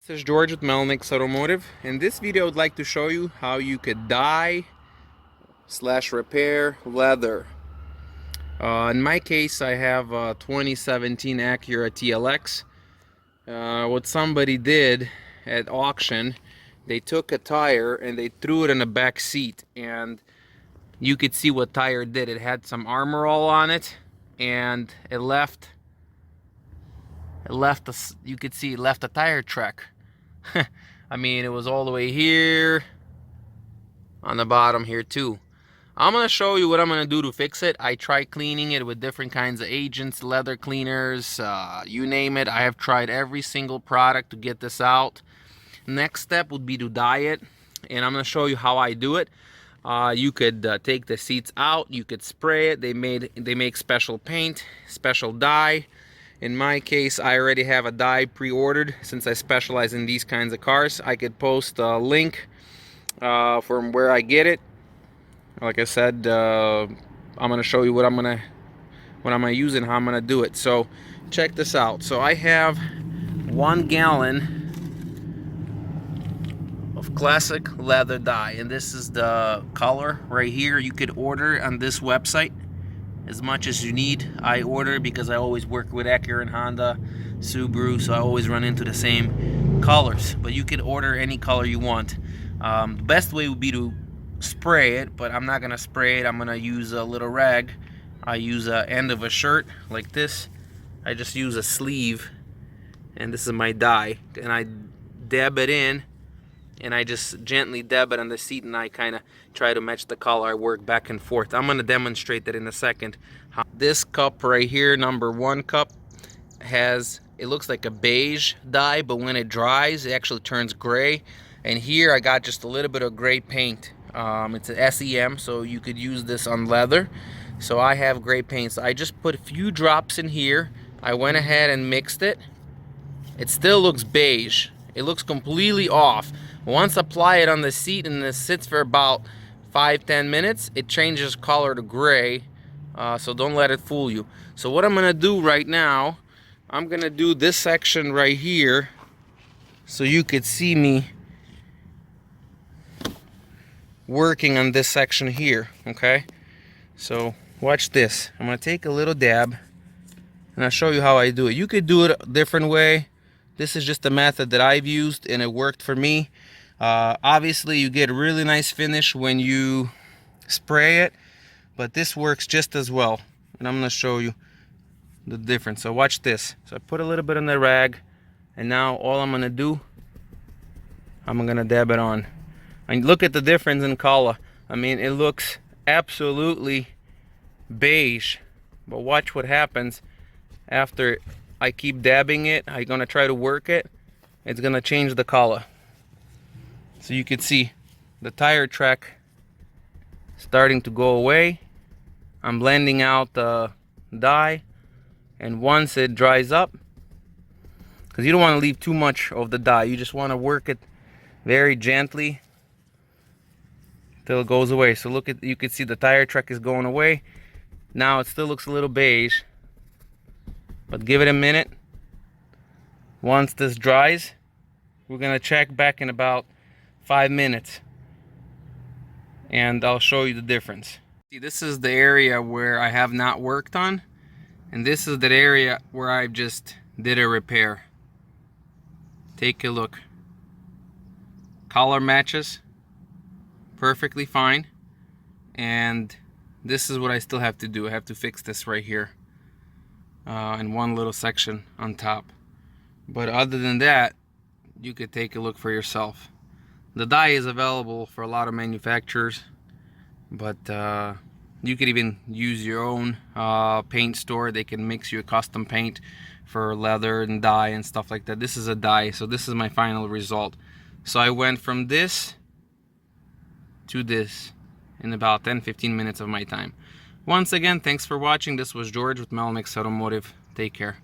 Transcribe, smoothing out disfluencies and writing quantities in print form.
This is George with Melnix Automotive. In this video, I would like to show you how you could dye / repair leather. In my case, I have a 2017 Acura TLX. What somebody did at auction, they took a tire and they threw it in the back seat, and you could see what tire did. It had some armor all on it, and it left you could see it left a tire track. I mean, it was all the way here on the bottom here too. I'm gonna show you what I'm gonna do to fix it. I tried cleaning it with different kinds of agents, leather cleaners, you name it. I have tried every single product to get this out. Next step would be to dye it, and I'm gonna show you how I do it. You could take the seats out, you could spray it. They make special paint, special dye. In my case, I already have a dye pre-ordered since I specialize in these kinds of cars. I could post a link from where I get it. Like I said, I'm gonna show you what I'm gonna use and how I'm gonna do it. So check this out. So I have 1 gallon of classic leather dye, and this is the color right here. You could order on this website as much as you need. I order because I always work with Acura and Honda, Subaru, so I always run into the same colors. But you could order any color you want. The best way would be to spray it, but I'm not gonna spray it. I'm gonna use a little rag. I use a end of a shirt like this. I just use a sleeve, and this is my dye, and I dab it in, and I just gently dab it on the seat, and I kind of try to match the color. I work back and forth. I'm going to demonstrate that in a second. This cup right here, number 1 cup, it looks like a beige dye, but when it dries, it actually turns gray. And here I got just a little bit of gray paint. It's an SEM, so you could use this on leather. So I have gray paint. So I just put a few drops in here. I went ahead and mixed it. It still looks beige. It looks completely off. Once apply it on the seat and it sits for about 5-10 minutes, it changes color to gray. So don't let it fool you. So what I'm gonna do right now, I'm gonna do this section right here so you could see me working on this section here. Okay, so watch this. I'm gonna take a little dab and I'll show you how I do it. You could do it a different way. This is just a method that I've used and it worked for me. Obviously you get a really nice finish when you spray it, but this works just as well, and I'm going to show you the difference. So watch this. So I put a little bit on the rag, and now all I'm going to do, I'm going to dab it on, and look at the difference in color. I mean, it looks absolutely beige, but watch what happens after I keep dabbing it. I'm gonna try to work it. It's gonna change the color. So you can see the tire track starting to go away. I'm blending out the dye, and once it dries up, because you don't want to leave too much of the dye, you just want to work it very gently till it goes away. So look at, you can see the tire track is going away. Now it still looks a little beige, but give it a minute. Once this dries, we're gonna check back in about 5 minutes, and I'll show you the difference. See, this is the area where I have not worked on, and this is that area where I just did a repair. Take a look. Color matches perfectly fine, and this is what I still have to do. I have to fix this right here. And one little section on top, but other than that, you could take a look for yourself. The dye is available for a lot of manufacturers, but you could even use your own paint store. They can mix you a custom paint for leather and dye and stuff like that. This is a dye, so this is my final result. So I went from this to this in about 10-15 minutes of my time. Once again, thanks for watching. This was George with Melnix Automotive. Take care.